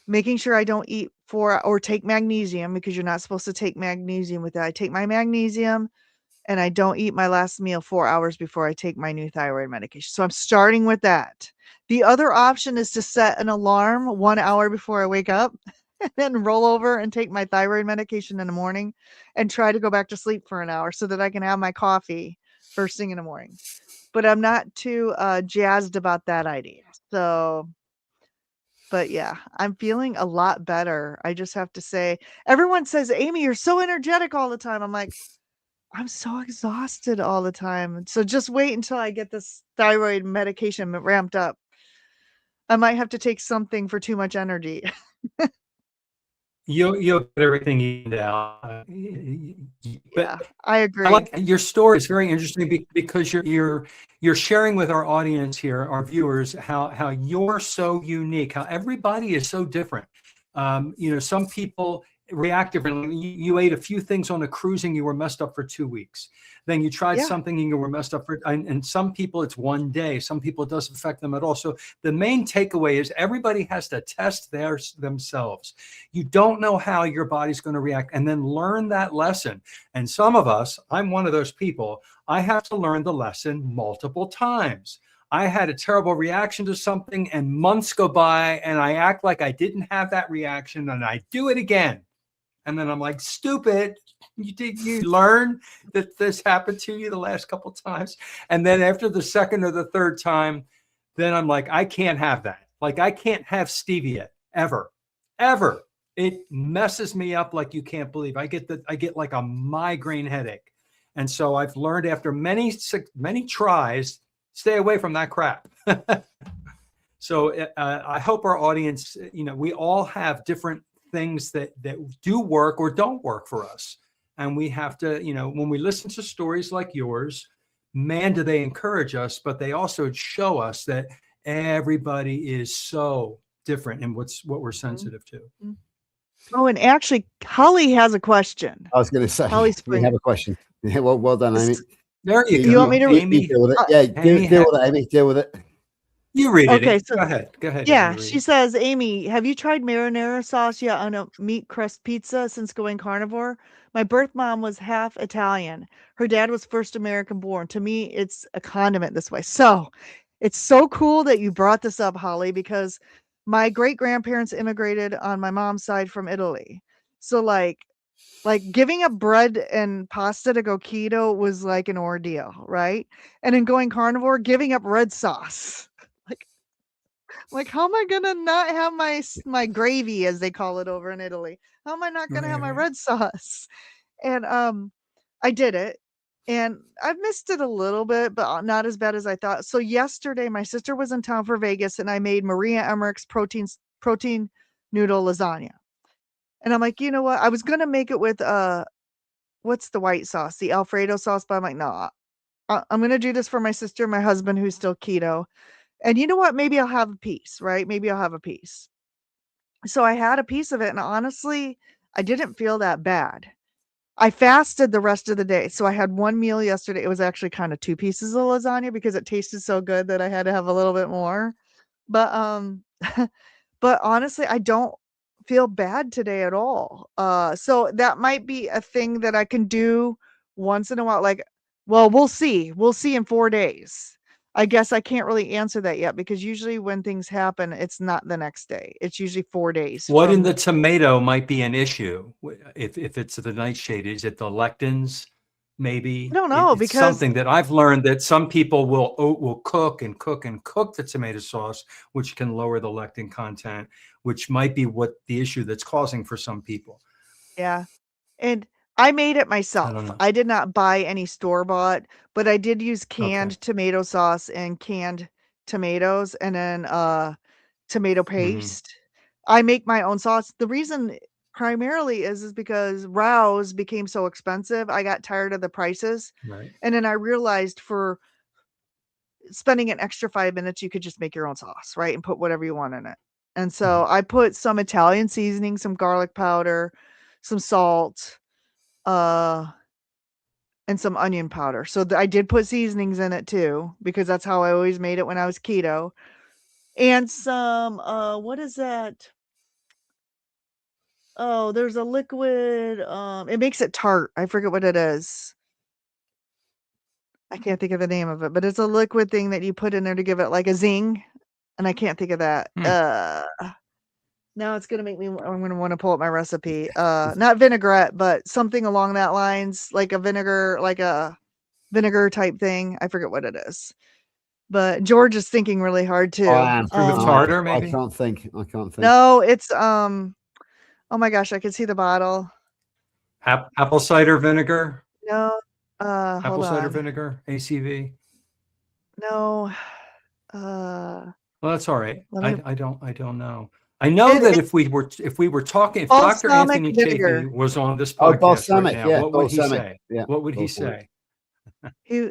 making sure I don't eat or take magnesium, because you're not supposed to take magnesium with that. I take my magnesium and I don't eat my last meal 4 hours before I take my new thyroid medication. So I'm starting with that. The other option is to set an alarm 1 hour before I wake up and then roll over and take my thyroid medication in the morning and try to go back to sleep for an hour so that I can have my coffee first thing in the morning. But I'm not too jazzed about that idea. So, but yeah, I'm feeling a lot better. I just have to say, everyone says, Amy, you're so energetic all the time. I'm like, I'm so exhausted all the time. So just wait until I get this thyroid medication ramped up. I might have to take something for too much energy. You'll get everything evened out. Yeah, But I I agree. like your story. It's very interesting because you're sharing with our audience here, our viewers, how you're so unique, how everybody is so different. Some people react differently. You ate a few things on a cruise and you were messed up for 2 weeks. Then you tried Yeah. something and you were messed up and some people it's one day. Some people it doesn't affect them at all. So the main takeaway is everybody has to test themselves. You don't know how your body's going to react, and then learn that lesson. And some of us, I'm one of those people, I have to learn the lesson multiple times. I had a terrible reaction to something and months go by and I act like I didn't have that reaction and I do it again. And then I'm like, stupid. You learn that this happened to you the last couple of times. And then after the second or the third time, then I'm like, I can't have that. Like I can't have stevia ever, ever. It messes me up like you can't believe. I get like a migraine headache. And so I've learned after many tries, stay away from that crap. So I hope our audience, we all have different things that do work or don't work for us. And we have to, when we listen to stories like yours, man, do they encourage us, but they also show us that everybody is so different in what we're sensitive to. Oh, and actually, Holly has a question. I was going to say, Holly we Springer. have a question. Yeah, well done, Amy. There you You go. want me to Amy, deal with it. Yeah, Amy, deal with it, Amy. Deal with it. you read it. Okay, so Go ahead. yeah, Amy, read she it. says, Amy, have you tried marinara sauce yet on a meat crust pizza since going carnivore? My birth mom was half Italian. Her dad was first American born. To me, it's a condiment this way. So it's so cool that you brought this up, Holly, because my great grandparents immigrated on my mom's side from Italy. So like giving up bread and pasta to go keto was like an ordeal, right? And in going carnivore, giving up red sauce. Like, how am I gonna not have my gravy, as they call it over in Italy? How am I not gonna have my Right. red sauce? And I did it, and I've missed it a little bit, but not as bad as I thought. So yesterday, my sister was in town for Vegas, and I made Maria Emmerich's protein noodle lasagna. And I'm like, you know what? I was gonna make it with what's the white sauce, the Alfredo sauce, but I'm like, no, I'm gonna do this for my sister, and my husband, who's still keto. And you know what? Maybe I'll have a piece, right? Maybe I'll have a piece. So I had a piece of it, and honestly, I didn't feel that bad. I fasted the rest of the day. So I had one meal yesterday. It was actually kind of 2 pieces of lasagna because it tasted so good that I had to have a little bit more. But but honestly, I don't feel bad today at all. So that might be a thing that I can do once in a while. Like, well, we'll see. We'll see in 4 days. I guess I can't really answer that yet because usually when things happen, it's not the next day. It's usually 4 days What in from the tomato might be an issue? If it's the nightshade, is it the lectins? Maybe I don't know it's because something that I've learned that some people will cook and cook and cook the tomato sauce, which can lower the lectin content, which might be what the issue that's causing for some people. yeah. And I made it I don't myself. know. I did not buy any store-bought, but I did use Okay. canned tomato sauce and canned tomatoes and then tomato Mhm. paste. I make my own sauce. The reason primarily is because Rouse became so expensive. I got tired of the prices. Right. And then I realized for spending an extra 5 minutes, you could just make your own sauce, right? And put whatever you want in it. And so I put some Italian seasoning, some garlic powder, some salt, uh, and some onion powder. So I did put seasonings in it too, because that's how I always made it when I was keto. And some, what is that? Oh, there's a liquid, it makes it tart. I forget what it is. I can't think of the name of it, but it's a liquid thing that you put in there to give it like a zing. And I can't think of that. Now it's gonna make me. I'm gonna want to pull up my recipe. Not vinaigrette, but something along that lines, like a vinegar type thing. I forget what it is. But George is thinking really hard too. I am. Cream of I- tartar, I maybe? can't think. I can't think. No, it's oh my gosh, I can see the bottle. Apple cider vinegar, No, apple hold cider on. vinegar, ACV. No, Well, that's all right. let me. I don't know. I know that It, if we were talking, if Dr. balsamic Anthony vinegar. Chafee was on this Oh, podcast right balsamic. now, Yeah, what would he balsamic. say? Yeah. What would he balsamic. say? He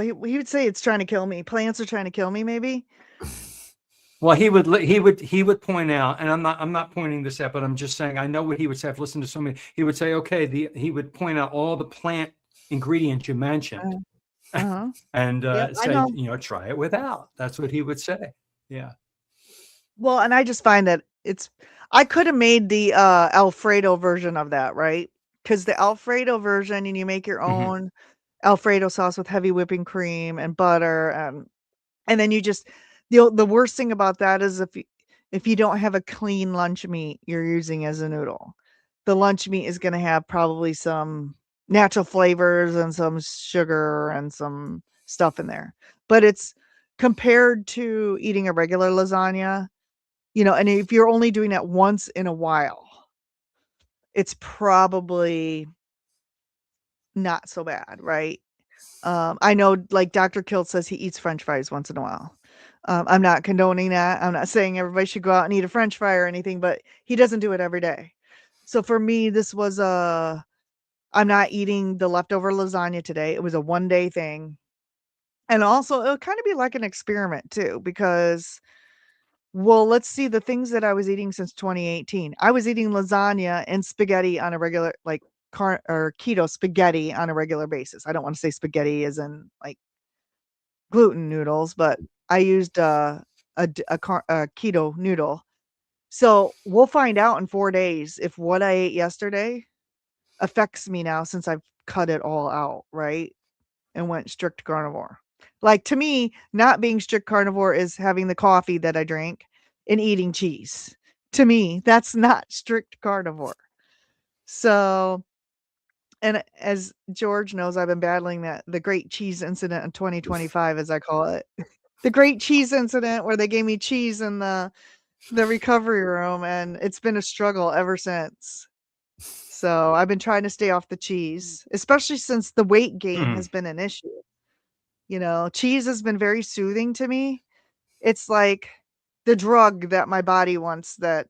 he would say it's trying to kill me. Plants are trying to kill me, maybe. Well, he would point out, and I'm not pointing this out, but I'm just saying I know what he would say. I've listened to so many. He would say, okay, he would point out all the plant ingredients you mentioned, Uh-huh. and Yep, I say, know. try it without. That's what he would say. Yeah. Well, and I just find that I could have made the Alfredo version of that, right? Because the Alfredo version, and you make your Mhm. own Alfredo sauce with heavy whipping cream and butter, and then you just the worst thing about that is if you don't have a clean lunch meat you're using as a noodle, the lunch meat is going to have probably some natural flavors and some sugar and some stuff in there. But it's compared to eating a regular lasagna, and if you're only doing that once in a while, it's probably not so bad, right? I know, like Dr. Kilt says he eats French fries once in a while. I'm not condoning that. I'm not saying everybody should go out and eat a French fry or anything, but he doesn't do it every day. So for me, this was I'm not eating the leftover lasagna today. It was a 1-day thing. And also it'll kind of be like an experiment too, because well, let's see the things that I was eating since 2018. I was eating lasagna and spaghetti on a regular, like or keto spaghetti on a regular basis. I don't want to say spaghetti as in like gluten noodles, but I used a keto noodle. So we'll find out in 4 days if what I ate yesterday affects me now since I've cut it all out, right? And went strict carnivore. Like to me, not being strict carnivore is having the coffee that I drink and eating cheese. To me, that's not strict carnivore. So, and as George knows, I've been battling the great cheese incident in 2025, as I call it. The great cheese incident where they gave me cheese in the recovery room, and it's been a struggle ever since. So I've been trying to stay off the cheese, especially since the weight gain Hmm. has been an issue. Cheese has been very soothing to me. It's like the drug that my body wants that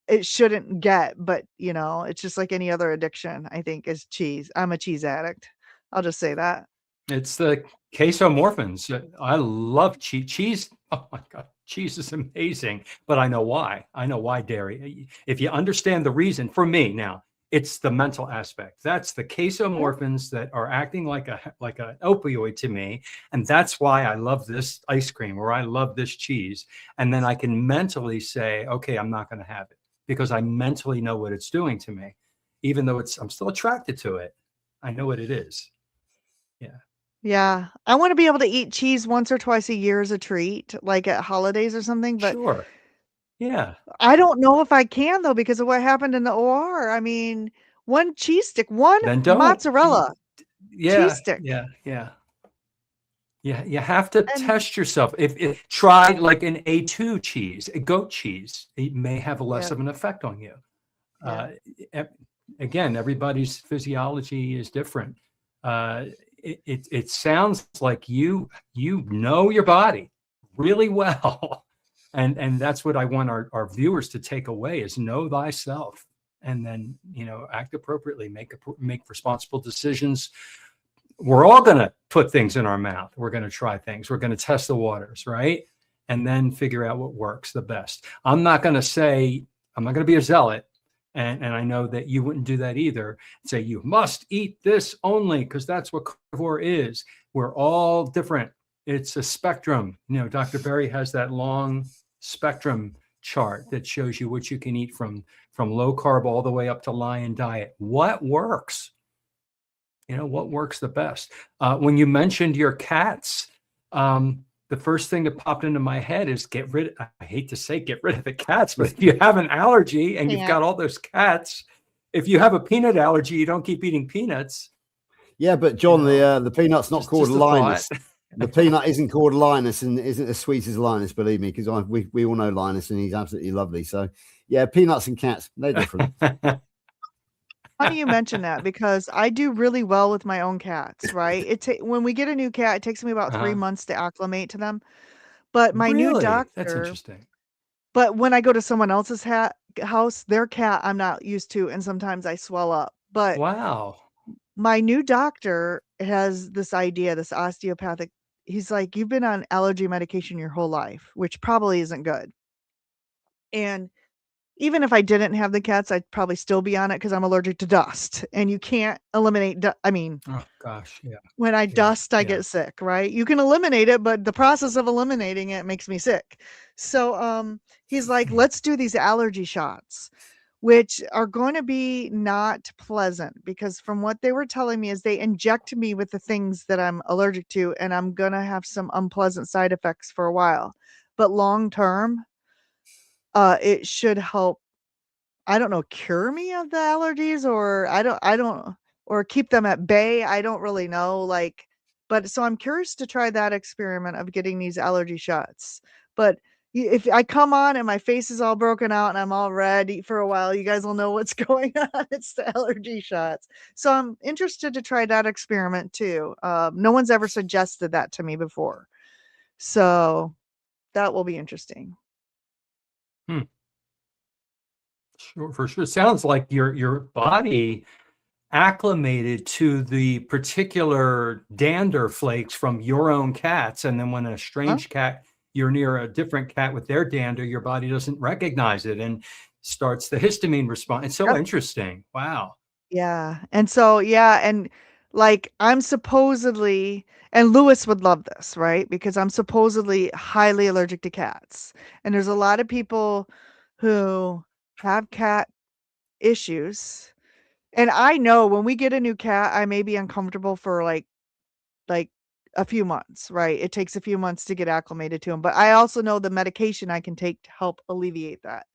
it shouldn't get, but it's just like any other addiction, I think, is cheese. I'm a cheese addict. I'll just say that. It's the casomorphins. I love cheese. Cheese. Oh my God, cheese is amazing. But I know why. I know why dairy. If you understand the reason, for me now, It's the mental aspect. That's the casomorphins that are acting like an opioid to me. And that's why I love this ice cream, or I love this cheese. And then I can mentally say, okay, I'm not going to have it, because I mentally know what it's doing to me, even though I'm still attracted to it. I know what it is. Yeah. Yeah. I want to be able to eat cheese once or twice a year as a treat, like at holidays or something. But Sure. Yeah. I don't know if I can, though, because of what happened in the OR. I mean, one cheese stick, one Then don't. mozzarella cheese Yeah. stick. Yeah. Yeah. Yeah, you have to And test yourself. If try like an A2 cheese, a goat cheese, it may have less yeah, of an effect on you. yeah. Again, everybody's physiology is different. It sounds like you know your body really well, and that's what I want our viewers to take away is know thyself, and then act appropriately, make responsible decisions. We're all going to put things in our mouth. We're going to try things. We're going to test the waters, right? And then figure out what works the best. I'm not going to be a zealot. And I know that you wouldn't do that either. Say you must eat this only because that's what carnivore is. We're all different. It's a spectrum. Dr. Berry has that long spectrum chart that shows you what you can eat from low carb all the way up to lion diet. What works? What works the best? When you mentioned your cats, the first thing that popped into my head is I hate to say get rid of the cats, but if you have an allergy and you've got all those cats, if you have a peanut allergy, you don't keep eating peanuts. Yeah, but John, the peanut's not called Linus. The peanut isn't called Linus and isn't as sweet as Linus, believe me, because we all know Linus and he's absolutely lovely. So yeah, peanuts and cats, they're different. Funny you mention that, because I do really well with my own cats, right? When we get a new cat, it takes me about 3 months to acclimate to them. But my new Really? doctor, That's interesting. But when I go to someone else's house, their cat I'm not used to, and sometimes I swell up. But Wow. my new doctor has this idea, this osteopathic. He's like, you've been on allergy medication your whole life, which probably isn't good. And even if I didn't have the cats, I'd probably still be on it because I'm allergic to dust, and you can't eliminate. Oh gosh, yeah. When I dust, I get sick, right? You can eliminate it, but the process of eliminating it makes me sick. So he's like, let's do these allergy shots, which are going to be not pleasant, because from what they were telling me is they inject me with the things that I'm allergic to, and I'm going to have some unpleasant side effects for a while. But long term, it should help, I don't know, cure me of the allergies, or I don't, or keep them at bay. I don't really know. But so I'm curious to try that experiment of getting these allergy shots. But if I come on and my face is all broken out and I'm all red for a while, you guys will know what's going on. It's the allergy shots. So I'm interested to try that experiment too. No one's ever suggested that to me before. So that will be interesting. Sure, for sure. Sounds like your body acclimated to the particular dander flakes from your own cats, and then when a strange cat, you're near a different cat with their dander, your body doesn't recognize it and starts the histamine response. It's so interesting. Wow. Yeah. And so, and I'm supposedly, and Lewis would love this, right? Because I'm supposedly highly allergic to cats. And there's a lot of people who have cat issues. And I know when we get a new cat, I may be uncomfortable for like a few months, right? It takes a few months to get acclimated to him. But I also know the medication I can take to help alleviate that.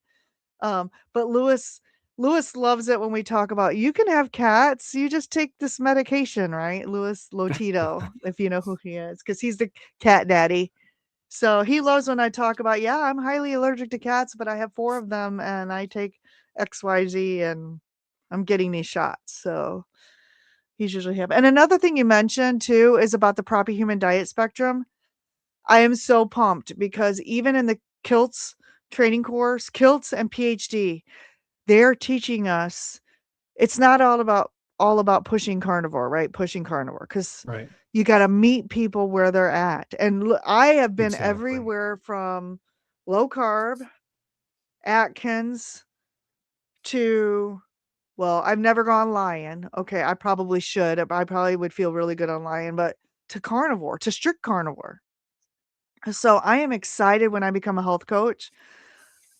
But Lewis loves it when we talk about, you can have cats, you just take this medication, right? Louis Lotito, if you know who he is, because he's the cat daddy. So he loves when I talk about, I'm highly allergic to cats, but I have 4 of them and I take XYZ and I'm getting these shots. So he's usually happy. And another thing you mentioned too is about the proper human diet spectrum. I am so pumped because even in the Kilts training course, Kilts and PhD, they're teaching us it's not all about pushing carnivore, right? Pushing carnivore, because you got to meet people where they're at. And I have been everywhere from low carb, Atkins, to well, I've never gone lion. Okay, I probably should. I probably would feel really good on lion, but to carnivore, to strict carnivore. So I am excited when I become a health coach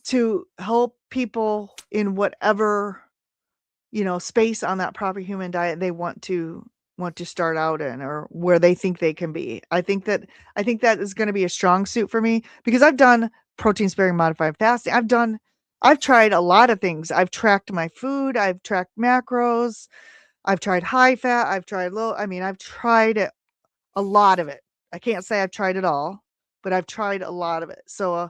to help people in whatever, space on that proper human diet they want to start out in, or where they think they can be. I think that is going to be a strong suit for me, because I've done protein sparing modified fasting. I've tried a lot of things. I've tracked my food, I've tracked macros, I've tried high fat, I've tried low. I mean, I've tried it, a lot of it. I can't say I've tried it all, but I've tried a lot of it. So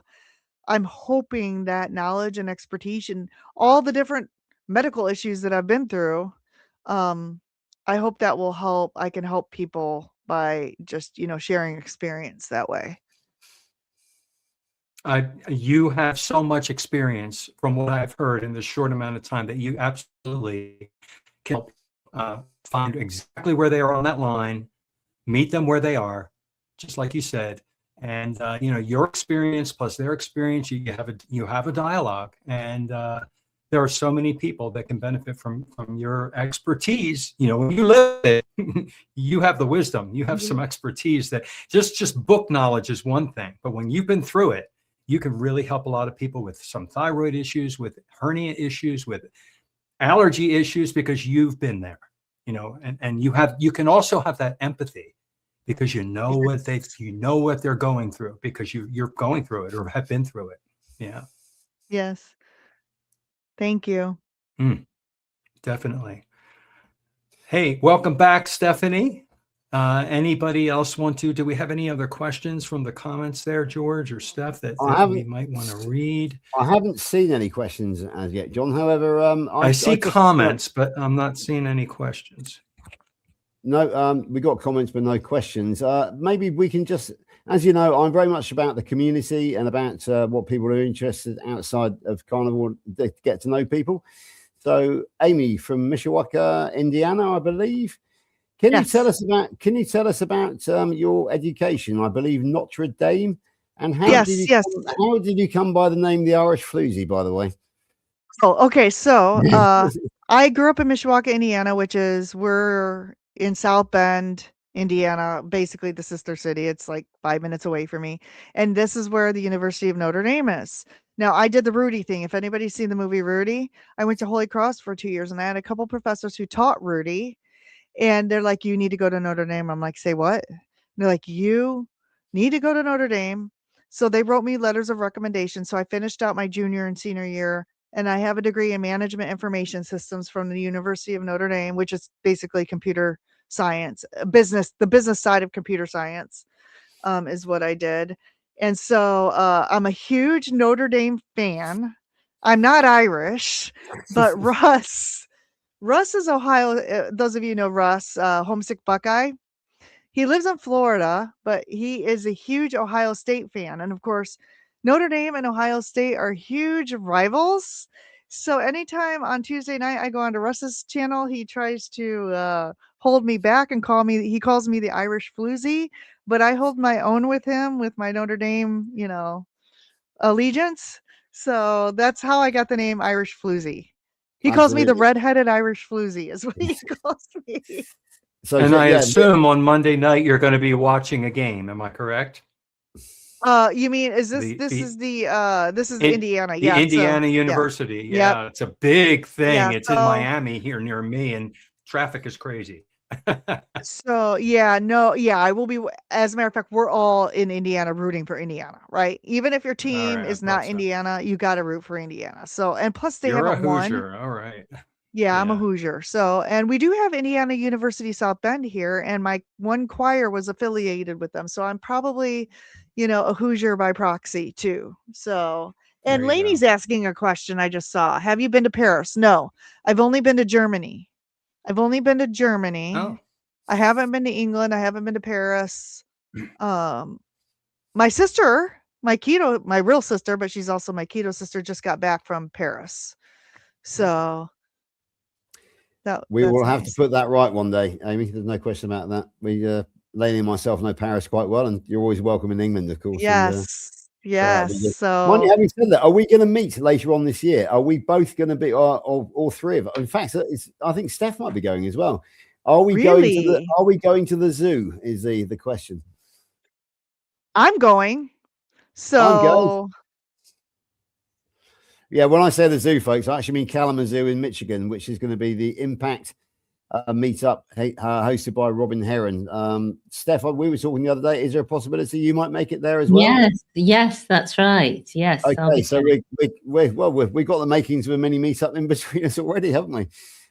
I'm hoping that knowledge and expertise and all the different medical issues that I've been through, I hope that will help. I can help people by just, sharing experience that way. You have so much experience from what I've heard in this short amount of time that you absolutely can help find exactly where they are on that line, meet them where they are, just like you said. And your experience plus their experience, you have a dialogue, and there are so many people that can benefit from your expertise. When you live it, you have the wisdom, you have some expertise. That just book knowledge is one thing, but when you've been through it, you can really help a lot of people with some thyroid issues, with hernia issues, with allergy issues, because you've been there. And you can also have that empathy, because you know what they're going through, because you're going through it or have been through it. Yeah. Yes. Thank you. Definitely. Hey, welcome back, Stephanie. Anybody else do we have any other questions from the comments there, George or Steph, that we might want to read? I haven't seen any questions as yet, John. However, I see comments, but I'm not seeing any questions. No, we got comments, but no questions. Maybe we can just, as you know, I'm very much about the community and about what people are interested outside of carnivore, to get to know people. So, Amy from Mishawaka, Indiana, I believe. Can you tell us about your education? I believe Notre Dame. And how did you come by the name the Irish Floozy, by the way? Oh, okay. So I grew up in Mishawaka, Indiana, we're in South Bend, Indiana, basically the sister city. It's like 5 minutes away from me. And this is where the University of Notre Dame is. Now, I did the Rudy thing. If anybody's seen the movie Rudy, I went to Holy Cross for 2 years, and I had a couple professors who taught Rudy. And they're like, you need to go to Notre Dame. I'm like, say what? And they're like, you need to go to Notre Dame. So they wrote me letters of recommendation. So I finished out my junior and senior year, and I have a degree in management information systems from the University of Notre Dame, which is basically computer science, the business side of computer science, is what I did. And so I'm a huge Notre Dame fan. I'm not Irish, but Russ is Ohio. Those of you know Russ, homesick Buckeye. He lives in Florida, but he is a huge Ohio State fan. And of course, Notre Dame and Ohio State are huge rivals. So anytime on Tuesday night I go onto Russ's channel, he tries to hold me back and he calls me the Irish Floozy, but I hold my own with him with my Notre Dame, allegiance. So that's how I got the name Irish Floozy. He calls me the redheaded Irish Floozy, is what he calls me. So, and I assume on Monday night you're going to be watching a game. Am I correct? You mean this is Indiana? Yeah, Indiana University. Yeah, it's a big thing. Yeah, it's in Miami here near me, and traffic is crazy. So I will be. As a matter of fact, we're all in Indiana rooting for Indiana, right? Even if your team is not Indiana, you got to root for Indiana. So, and plus they haven't won. Hoosier. All right. Yeah, I'm a Hoosier. So, and we do have Indiana University South Bend here, and my one choir was affiliated with them. So I'm probably, a Hoosier by proxy too. So, and Lainey's asking a question I just saw. Have you been to Paris? No, I've only been to Germany. Oh. I haven't been to England. I haven't been to Paris. My sister, my real sister, but she's also my keto sister, just got back from Paris. So we will have to put that right one day, Amy. There's no question about that. Lainey and myself know Paris quite well, and you're always welcome in England, of course. Yes. Yes. Moni, So having said that, are we going to meet later on this year? Are we both going to be, or all three of us? In fact, I think Steph might be going as well. Are we going to the? really, Are we going to the zoo? Is the question. I'm going. I'm going. So Yeah, when I say the zoo, folks, I actually mean Kalamazoo in Michigan, which is going to be the Impact meetup hosted by Robin Heron. Steph, we were talking the other day. Is there a possibility you might make it there as well? Yes, that's right. Yes. Okay, so we've got the makings of a mini meetup in between us already, haven't we?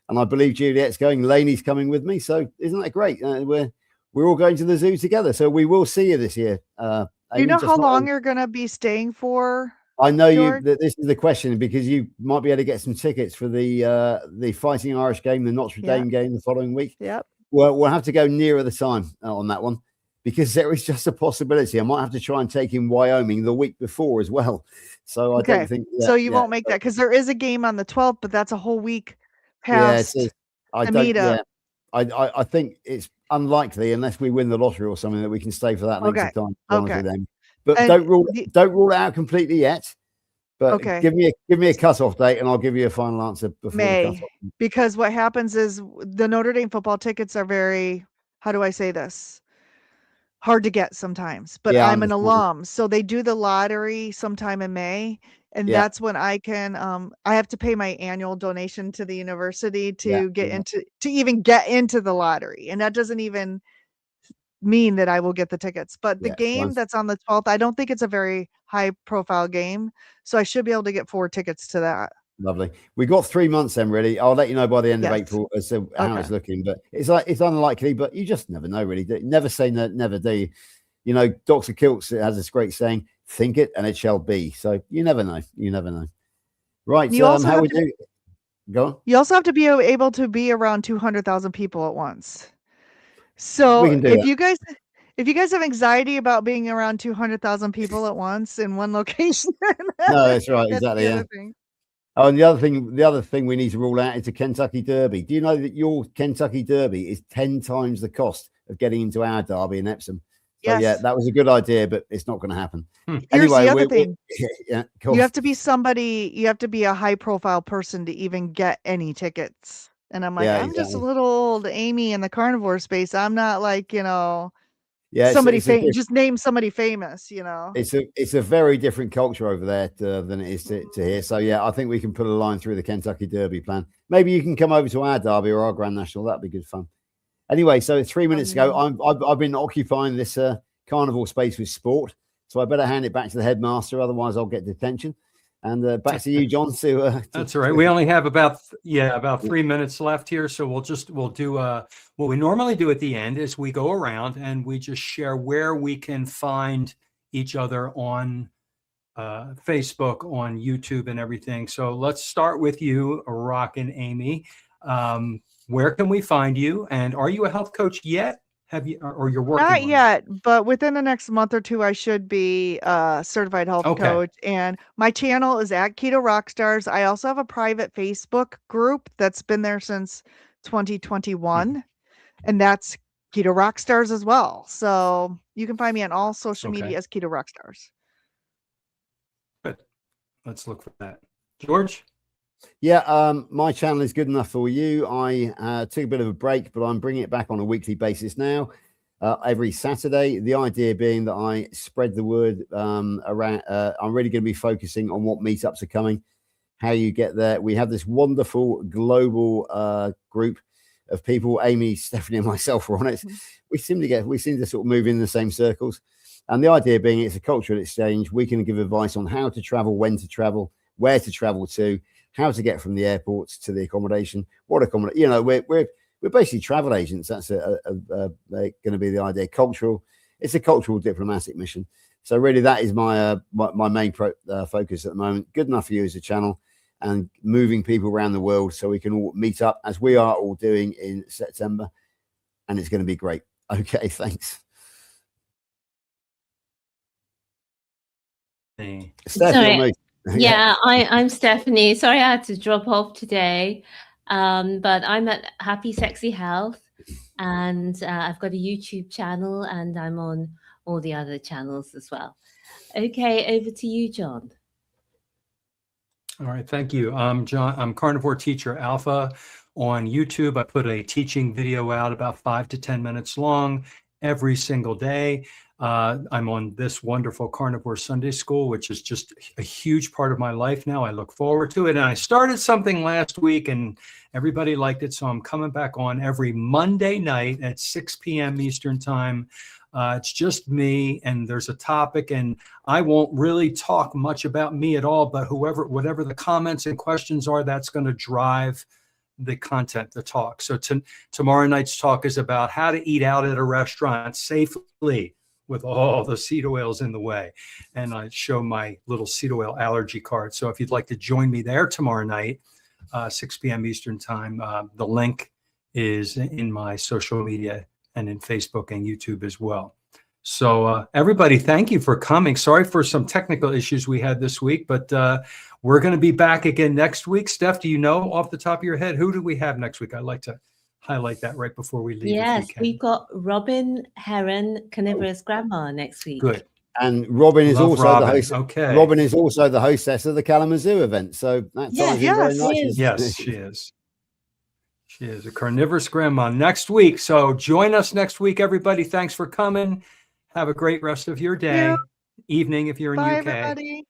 And I believe Juliet's going. Laney's coming with me. So isn't that great? We're all going to the zoo together. So we will see you this year. do you know how long you're going to be staying for? I know George? this is the question, because you might be able to get some tickets for the Fighting Irish game, the Notre Dame game the following week. Yep. Well, we'll have to go nearer the time on that one, because there is just a possibility I might have to try and take in Wyoming the week before as well. So I don't think. So you won't make that, because there is a game on the 12th, but that's a whole week past the meetup. I think it's unlikely, unless we win the lottery or something, that we can stay for that length of time. Okay. But And don't rule it out completely yet. But give me a cutoff date, and I'll give you a final answer before the cutoff. Because what happens is the Notre Dame football tickets are very, how do I say this? Hard to get sometimes. But I'm an alum, so they do the lottery sometime in May, and that's when I can. I have to pay my annual donation to the university to even get into the lottery, and that doesn't even mean that I will get the tickets. But the game that's on the 12th, I don't think it's a very high profile game, so I should be able to get 4 tickets to that. Lovely. We got 3 months then, really. I'll let you know by the end of April as to how it's looking. But it's unlikely, but you just never know, really. Never say never, do you? You know, Dr. Kiltz has this great saying, think it and it shall be. So you never know. You never know. Right. You also how we do? Go on. You also have to be able to be around 200,000 people at once. So if you guys have anxiety about being around 200,000 people at once in one location, no, that's right, exactly. Oh, and the other thing we need to rule out is the Kentucky Derby. Do you know that your Kentucky Derby is 10 times the cost of getting into our Derby in Epsom? So yeah, that was a good idea, but it's not going to happen. Here's the other thing. Cool. You have to be a high profile person to even get any tickets. And I'm like, I'm just a little old Amy in the carnivore space. I'm not like, somebody famous. Just name somebody famous, It's a very different culture over there than it is to here. So yeah, I think we can put a line through the Kentucky Derby plan. Maybe you can come over to our Derby or our Grand National. That'd be good fun. Anyway, so 3 minutes ago, I've been occupying this carnival space with sport. So I better hand it back to the headmaster, otherwise I'll get detention. And back to you, John. That's all right. We only have about 3 minutes left here, so we'll do what we normally do at the end is we go around and we just share where we can find each other on Facebook, on YouTube, and everything. So let's start with you, Rockin Amy. Where can we find you? And are you a health coach yet? Have you, or you're working? Not yet, but within the next month or 2, I should be a certified health coach. And my channel is at Keto Rockstars. I also have a private Facebook group that's been there since 2021, and that's Keto Rockstars as well. So you can find me on all social media as Keto Rockstars. Good. Let's look for that. George? Yeah, my channel is good enough for you. I took a bit of a break, but I'm bringing it back on a weekly basis now, every Saturday. The idea being that I spread the word around. I'm really going to be focusing on what meetups are coming, how you get there. We have this wonderful global group of people. Amy, Stephanie, and myself are on it. We seem to sort of move in the same circles. And the idea being it's a cultural exchange. We can give advice on how to travel, when to travel, where to travel to, how to get from the airports to the accommodation, what accommodation. We're basically travel agents. That's going to be the idea. It's a cultural diplomatic mission. So really, that is my main focus at the moment. Good enough for you as a channel, and moving people around the world so we can all meet up as we are all doing in September, and it's going to be great. Okay, thanks. Sorry. Yeah, I'm Stephanie. Sorry I had to drop off today, but I'm at Happy Sexy Health, and I've got a YouTube channel, and I'm on all the other channels as well. Okay, over to you, John. All right, thank you. I'm John. I'm Carnivore Teacher Alpha on YouTube. I put a teaching video out about 5 to 10 minutes long every single day. I'm on this wonderful Carnivore Sunday School, which is just a huge part of my life now. I look forward to it. And I started something last week and everybody liked it. So I'm coming back on every Monday night at 6 p.m. Eastern time. It's just me, and there's a topic, and I won't really talk much about me at all, but whatever the comments and questions are, that's going to drive the content, the talk. So tomorrow night's talk is about how to eat out at a restaurant safely with all the seed oils in the way. And I show my little seed oil allergy card. So if you'd like to join me there tomorrow night, 6 p.m. Eastern time, the link is in my social media and in Facebook and YouTube as well. So everybody, thank you for coming. Sorry for some technical issues we had this week, but we're going to be back again next week. Steph, do you know off the top of your head, who do we have next week? I'd like to highlight that right before we leave. Yes, we've got Robin Heron, Carnivorous Grandma, next week. Good. And Robin is Love also Robin. the host. Okay. Robin is also the hostess of the Kalamazoo event. So that Yeah, ties in very yes. nicely. Yes, she is. She is a carnivorous grandma next week. So join us next week, everybody. Thanks for coming. Have a great rest of your day, evening if you're in Bye, UK. everybody.